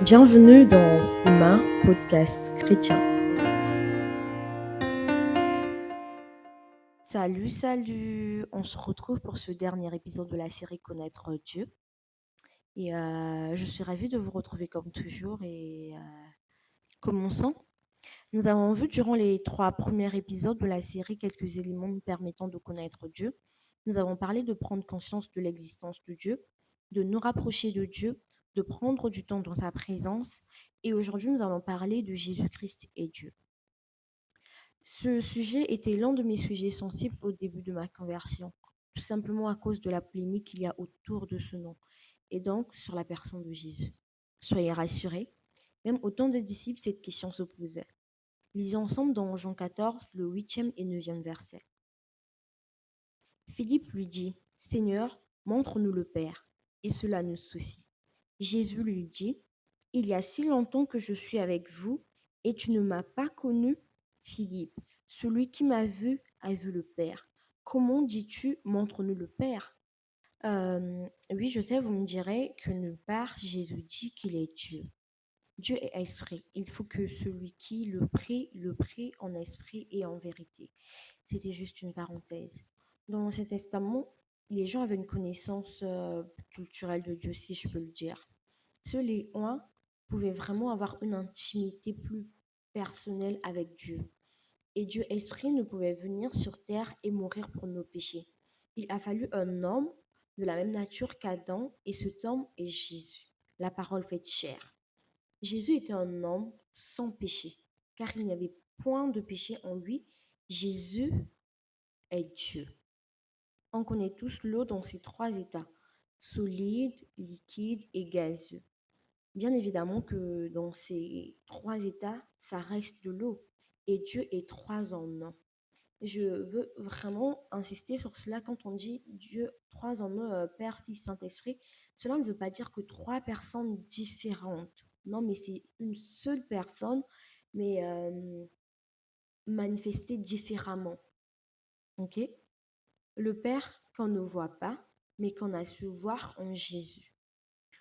Bienvenue dans Humain, podcast chrétien. Salut, on se retrouve pour ce dernier épisode de la série Connaître Dieu. Et je suis ravie de vous retrouver comme toujours et commençons. Nous avons vu durant les 3 premiers épisodes de la série quelques éléments nous permettant de connaître Dieu. Nous avons parlé de prendre conscience de l'existence de Dieu, de nous rapprocher de Dieu, de prendre du temps dans sa présence. Et aujourd'hui, nous allons parler de Jésus-Christ et Dieu. Ce sujet était l'un de mes sujets sensibles au début de ma conversion, tout simplement à cause de la polémique qu'il y a autour de ce nom, et donc sur la personne de Jésus. Soyez rassurés, même au temps des disciples, cette question se posait. Lisons ensemble dans Jean 14, le 8e et 9e verset. Philippe lui dit, « Seigneur, montre-nous le Père, et cela nous suffit. » Jésus lui dit, « Il y a si longtemps que je suis avec vous, et tu ne m'as pas connu, Philippe. Celui qui m'a vu a vu le Père. Comment dis-tu, montre-nous le Père ?» Oui, je sais, vous me direz que nulle part Jésus dit qu'il est Dieu. Dieu est esprit. Il faut que celui qui le prie en esprit et en vérité. C'était juste une parenthèse. Dans l'Ancien Testament, les gens avaient une connaissance culturelle de Dieu, si je peux le dire. Seuls les uns pouvaient vraiment avoir une intimité plus personnelle avec Dieu. Et Dieu esprit ne pouvait venir sur terre et mourir pour nos péchés. Il a fallu un homme de la même nature qu'Adam, et cet homme est Jésus, la parole faite chair. Jésus était un homme sans péché, car il n'y avait point de péché en lui. Jésus est Dieu. On connaît tous l'eau dans ses 3 états, solide, liquide et gazeux. Bien évidemment que dans ces 3 états, ça reste de l'eau, et Dieu est 3 en 1. Je veux vraiment insister sur cela quand on dit Dieu 3 en 1, Père, Fils, Saint-Esprit. Cela ne veut pas dire que 3 personnes différentes. Non, mais c'est une seule personne, mais manifestée différemment. Ok? Le Père qu'on ne voit pas, mais qu'on a su voir en Jésus.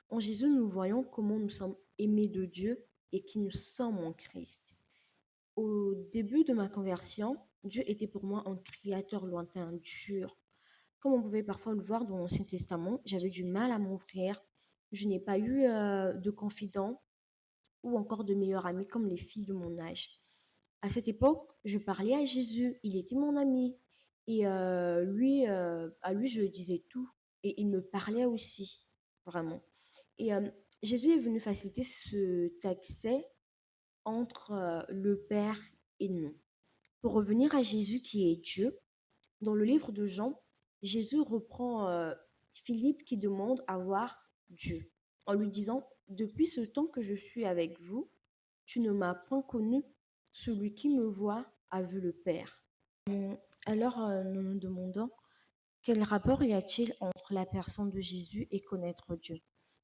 En Jésus, nous voyons comment nous sommes aimés de Dieu et qui nous sommes en Christ. Au début de ma conversion, Dieu était pour moi un créateur lointain, dur. Comme on pouvait parfois le voir dans l'Ancien Testament, j'avais du mal à m'ouvrir. Je n'ai pas eu de confident ou encore de meilleurs amis comme les filles de mon âge. À cette époque, je parlais à Jésus, il était mon ami. Et à lui, je disais tout. Et il me parlait aussi, vraiment. Et Jésus est venu faciliter cet accès entre le Père et nous. Pour revenir à Jésus qui est Dieu, dans le livre de Jean, Jésus reprend Philippe qui demande à voir Dieu en lui disant, « Depuis ce temps que je suis avec vous, tu ne m'as point connu. Celui qui me voit a vu le Père. » Alors nous nous demandons, quel rapport y a-t-il entre la personne de Jésus et connaître Dieu?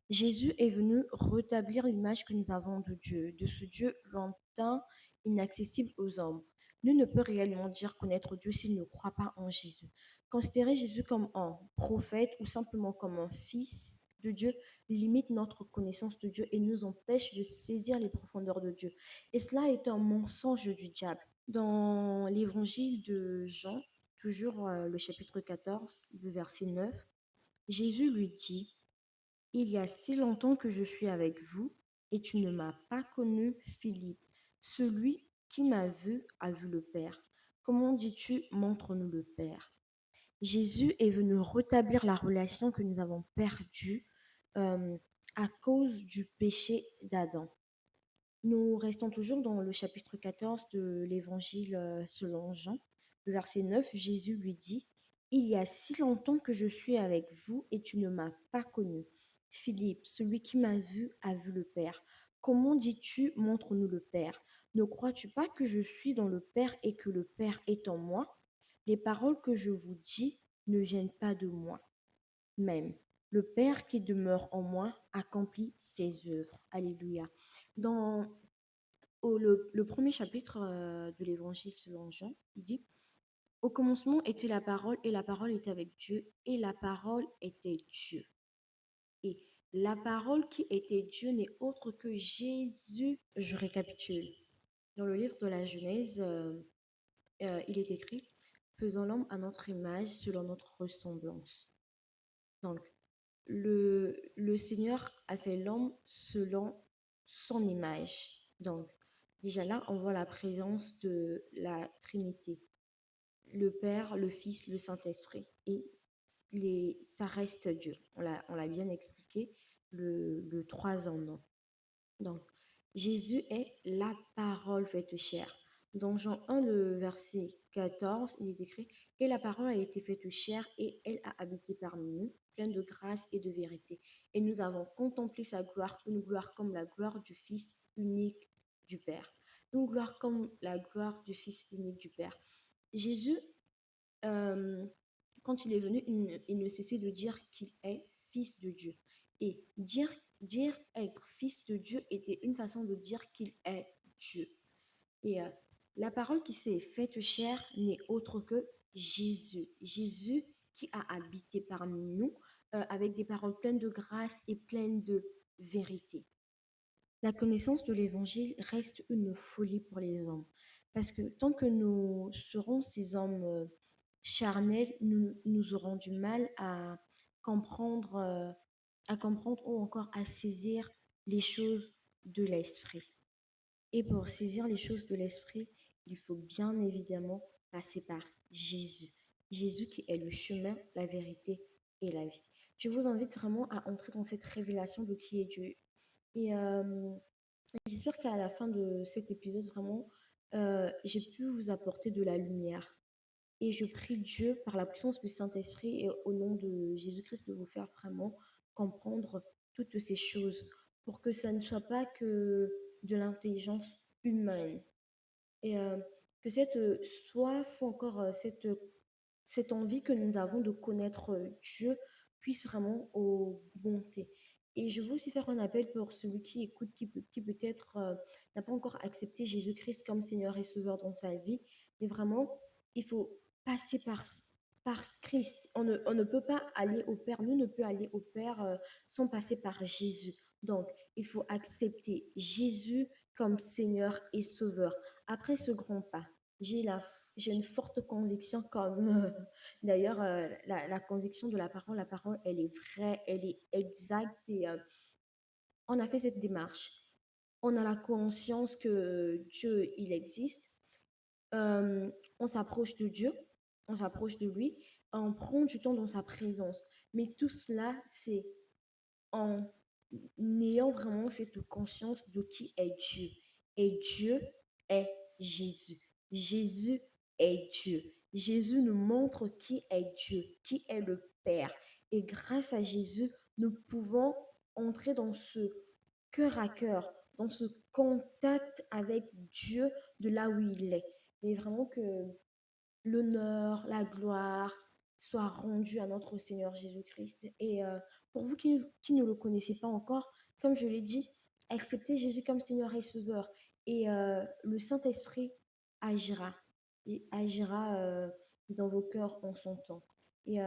Jésus est venu rétablir l'image que nous avons de Dieu, de ce Dieu lointain, inaccessible aux hommes. Nul ne peut réellement dire connaître Dieu s'il ne croit pas en Jésus. Considérer Jésus comme un prophète ou simplement comme un fils de Dieu limite notre connaissance de Dieu et nous empêche de saisir les profondeurs de Dieu. Et cela est un mensonge du diable. Dans l'évangile de Jean, toujours le chapitre 14, le verset 9, Jésus lui dit, « Il y a si longtemps que je suis avec vous, et tu ne m'as pas connu, Philippe. Celui qui m'a vu a vu le Père. Comment dis-tu, montre-nous le Père ?» Jésus est venu rétablir la relation que nous avons perdue à cause du péché d'Adam. Nous restons toujours dans le chapitre 14 de l'évangile selon Jean. Le verset 9, Jésus lui dit, « Il y a si longtemps que je suis avec vous et tu ne m'as pas connu. Philippe, celui qui m'a vu a vu le Père. Comment dis-tu, montre-nous le Père? Ne crois-tu pas que je suis dans le Père et que le Père est en moi? Les paroles que je vous dis ne viennent pas de moi même. Le Père qui demeure en moi accomplit ses œuvres. » Alléluia. Dans le premier chapitre de l'évangile selon Jean, il dit, « Au commencement était la parole, et la parole était avec Dieu, et la parole était Dieu. » Et La parole qui était Dieu n'est autre que Jésus. Je récapitule. Dans le livre de la Genèse, il est écrit, faisons l'homme à notre image, selon notre ressemblance. Donc, le Seigneur a fait l'homme selon son image. Donc, déjà là, on voit la présence de la Trinité, le Père, le Fils, le Saint-Esprit. Et ça reste Dieu. On l'a bien expliqué, le trois en un. Donc, Jésus est la parole faite chair. Dans Jean 1, le verset 14, il est écrit, et la parole a été faite chair et elle a habité parmi nous, pleine de grâce et de vérité. Et nous avons contemplé sa gloire, une gloire comme la gloire du Fils unique du Père. Une gloire comme la gloire du Fils unique du Père. Jésus, euh, quand il est venu, il ne cessait de dire qu'il est fils de Dieu. Et dire être fils de Dieu était une façon de dire qu'il est Dieu. Et la parole qui s'est faite chair n'est autre que Jésus. Jésus qui a habité parmi nous avec des paroles pleines de grâce et pleines de vérité. La connaissance de l'Évangile reste une folie pour les hommes. Parce que tant que nous serons ces hommes charnels, nous aurons du mal comprendre, à comprendre ou encore à saisir les choses de l'esprit. Et pour saisir les choses de l'esprit, il faut bien évidemment passer par Jésus. Jésus qui est le chemin, la vérité et la vie. Je vous invite vraiment à entrer dans cette révélation de qui est Dieu. Et j'espère qu'à la fin de cet épisode, vraiment, j'ai pu vous apporter de la lumière. Et je prie Dieu, par la puissance du Saint-Esprit et au nom de Jésus-Christ, de vous faire vraiment comprendre toutes ces choses pour que ça ne soit pas que de l'intelligence humaine. Et que cette soif, ou encore cette envie que nous avons de connaître Dieu puisse vraiment augmenter. Et je veux aussi faire un appel pour celui qui écoute, qui peut-être n'a pas encore accepté Jésus-Christ comme Seigneur et Sauveur dans sa vie. Mais vraiment, il faut passer par Christ. On ne peut pas aller au Père, nous ne peut aller au Père sans passer par Jésus. Donc, il faut accepter Jésus comme Seigneur et Sauveur. Après ce grand pas, j'ai une forte conviction comme d'ailleurs la conviction de la parole elle est vraie, elle est exacte et on a fait cette démarche. On a la conscience que Dieu il existe. Euh, on s'approche de Dieu, on s'approche de lui, on prend du temps dans sa présence. Mais tout cela c'est en ayant vraiment cette conscience de qui est Dieu. Et Dieu est Jésus. Jésus est Dieu. Jésus nous montre qui est Dieu, qui est le Père. Et grâce à Jésus, nous pouvons entrer dans ce cœur à cœur, dans ce contact avec Dieu de là où il est. Mais vraiment que l'honneur, la gloire soit rendue à notre Seigneur Jésus-Christ. Et pour vous qui ne le connaissez pas encore, comme je l'ai dit, acceptez Jésus comme Seigneur et Sauveur. Et le Saint-Esprit agira. Et agira dans vos cœurs en son temps. Et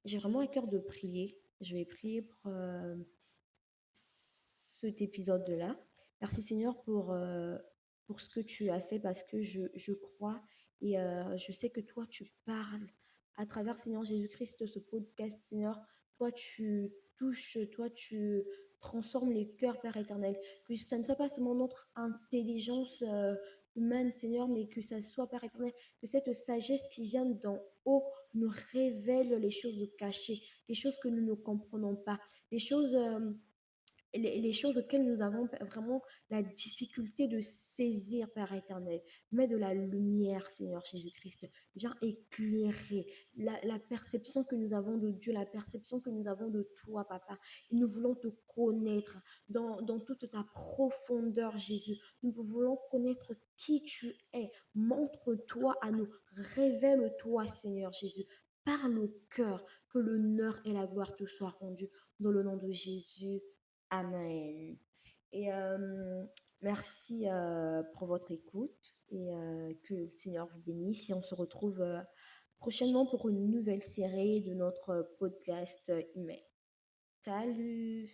j'ai vraiment à cœur de prier. Je vais prier pour cet épisode-là. Merci Seigneur pour ce que tu as fait parce que je crois et je sais que toi tu parles à travers Seigneur Jésus-Christ, ce podcast Seigneur. Toi tu touches, toi tu transformes les cœurs Père éternel. Que ça ne soit pas seulement notre intelligence humaine Seigneur, mais que ça soit Père éternel, que cette sagesse qui vient d'en haut nous révèle les choses cachées, les choses que nous ne comprenons pas, les choses les choses auxquelles nous avons vraiment la difficulté de saisir, Père éternel. Mets de la lumière, Seigneur Jésus-Christ. Viens éclairer la perception que nous avons de Dieu, la perception que nous avons de toi, Papa. Et nous voulons te connaître dans toute ta profondeur, Jésus. Nous voulons connaître qui tu es. Montre-toi à nous. Révèle-toi, Seigneur Jésus. Par le cœur, que l'honneur et la gloire te soient rendus. Dans le nom de Jésus. Amen. Et merci pour votre écoute et que le Seigneur vous bénisse. Et on se retrouve prochainement pour une nouvelle série de notre podcast email. Salut!